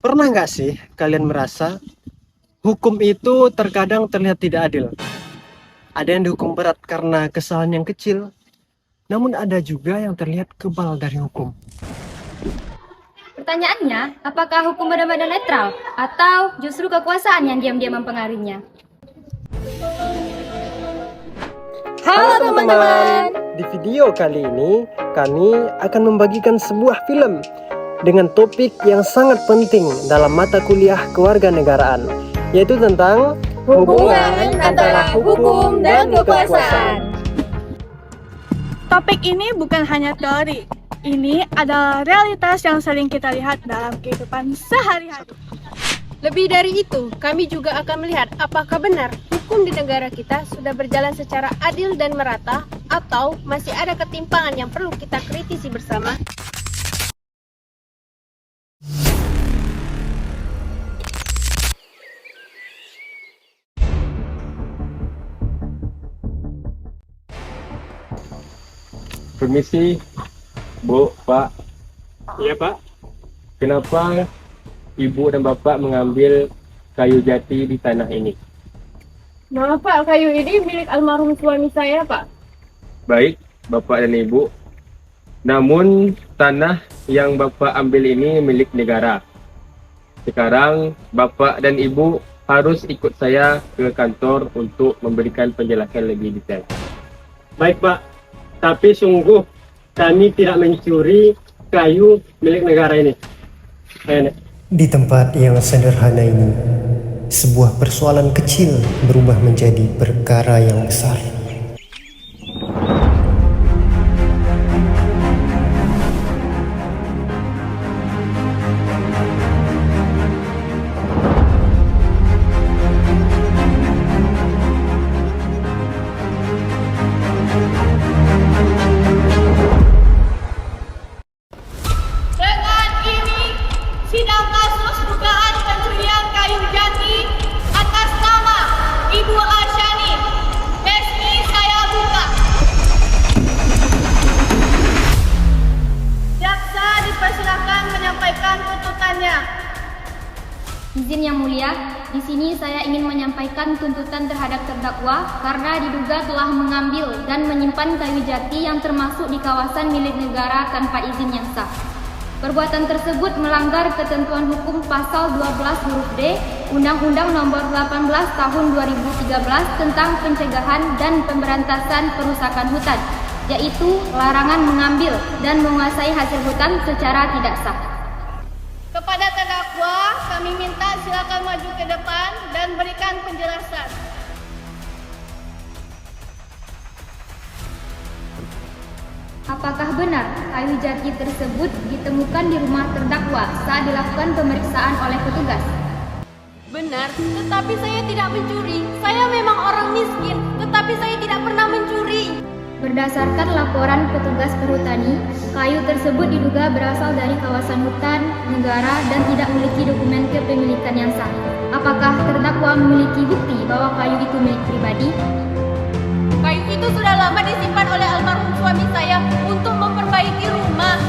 Pernah nggak sih kalian merasa hukum itu terkadang terlihat tidak adil? Ada yang dihukum berat karena kesalahan yang kecil, namun ada juga yang terlihat kebal dari hukum. Pertanyaannya, apakah hukum benar-benar netral atau justru kekuasaan yang diam-diam mempengaruhinya? Halo teman-teman! Di video kali ini, kami akan membagikan sebuah film dengan topik yang sangat penting dalam mata kuliah kewarganegaraan, yaitu tentang hubungan antara hukum dan kekuasaan. Topik ini bukan hanya teori, ini adalah realitas yang sering kita lihat dalam kehidupan sehari-hari. Lebih dari itu, kami juga akan melihat apakah benar hukum di negara kita sudah berjalan secara adil dan merata, atau masih ada ketimpangan yang perlu kita kritisi bersama. Permisi, Bu, Pak. Iya, Pak. Kenapa Ibu dan Bapak mengambil kayu jati di tanah ini? Maaf Pak, kayu ini milik almarhum suami saya, Pak. Baik, Bapak dan Ibu. Namun, tanah yang Bapak ambil ini milik negara. Sekarang, Bapak dan Ibu harus ikut saya ke kantor untuk memberikan penjelasan lebih detail. Baik Pak, tapi sungguh kami tidak mencuri kayu milik negara ini. Di tempat yang sederhana ini, sebuah persoalan kecil berubah menjadi perkara yang besar. Dengan ini, sidang kasus dugaan pencurian kayu jati atas nama Ibu Arsyani resmi saya buka. Jaksa dipersilakan menyampaikan tuntutannya. Izin Yang Mulia, di sini saya ingin menyampaikan tuntutan terhadap terdakwa karena diduga telah mengambil dan menyimpan kayu jati yang termasuk di kawasan milik negara tanpa izin yang sah. Perbuatan tersebut melanggar ketentuan hukum pasal 12 huruf D Undang-Undang Nomor 18 Tahun 2013 tentang pencegahan dan pemberantasan perusakan hutan, yaitu larangan mengambil dan menguasai hasil hutan secara tidak sah. Kepada terdakwa, kami minta silakan maju ke depan dan berikan penjelasan. Apakah benar kayu jati tersebut ditemukan di rumah terdakwa saat dilakukan pemeriksaan oleh petugas? Benar, tetapi saya tidak mencuri. Saya memang orang miskin, tetapi saya tidak pernah mencuri. Berdasarkan laporan petugas perhutani, kayu tersebut diduga berasal dari kawasan hutan negara dan tidak memiliki dokumen kepemilikan yang sah. Apakah terdakwa memiliki bukti bahwa kayu itu milik pribadi? Kayu itu sudah lama disimpan oleh almarhum suami saya untuk memperbaiki rumah.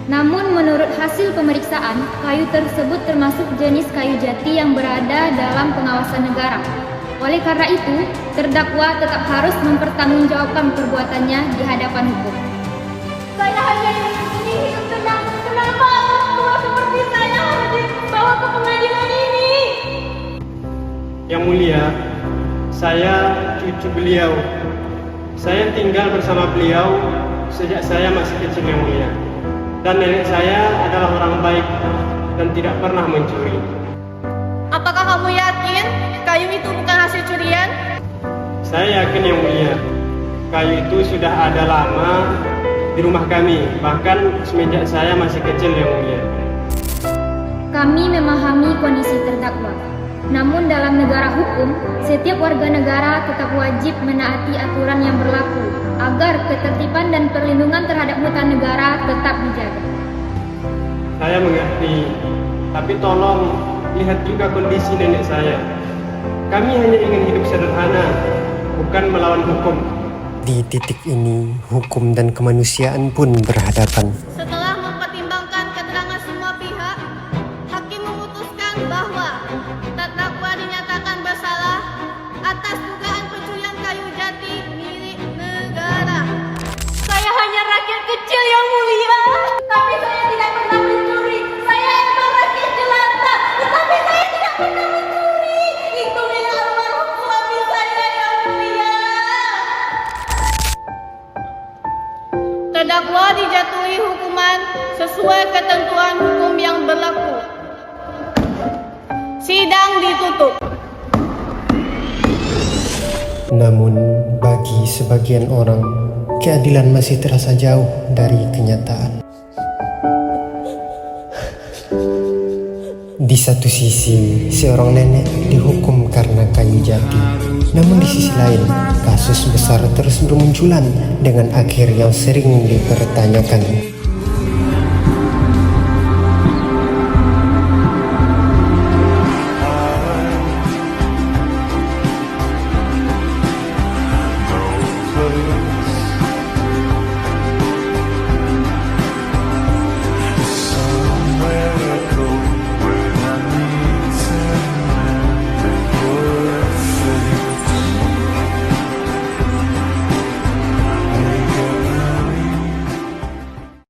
Namun menurut hasil pemeriksaan, kayu tersebut termasuk jenis kayu jati yang berada dalam pengawasan negara. Oleh karena itu, terdakwa tetap harus mempertanggungjawabkan perbuatannya di hadapan hukum. Saya hanya ingin hidup tenang. Kenapa orang tua seperti saya harus dibawa ke pengadilan ini? Yang Mulia, saya cucu beliau. Saya tinggal bersama beliau sejak saya masih kecil, Yang Mulia. Dan nenek saya adalah orang baik dan tidak pernah mencuri. Apakah kamu yakin kayu itu bukan hasil curian? Saya yakin, Yang Mulia. Kayu itu sudah ada lama di rumah kami, bahkan semenjak saya masih kecil, Yang Mulia. Kami memahami kondisi terdakwa. Namun dalam negara hukum, setiap warga negara tetap wajib menaati aturan yang berlaku agar ketertiban dan perlindungan terhadap hutan negara tetap dijaga. Saya mengerti, tapi tolong lihat juga kondisi nenek saya. Kami hanya ingin hidup sederhana, bukan melawan hukum. Di titik ini, hukum dan kemanusiaan pun berhadapan. Setelah mempertimbangkan keterangan semua pihak, hakim memutuskan kecil yang mulia. Tapi saya tidak pernah mencuri. Saya emang rakyat jelata. Tetapi saya tidak pernah mencuri. Itu milik almarhum suami saya yang mulia. Terdakwa dijatuhi hukuman sesuai ketentuan hukum yang berlaku. Sidang ditutup. Namun, bagi sebagian orang, keadilan masih terasa jauh dari kenyataan. Di satu sisi, seorang nenek dihukum karena kayu jati. Namun di sisi lain, kasus besar terus bermunculan dengan akhir yang sering dipertanyakan.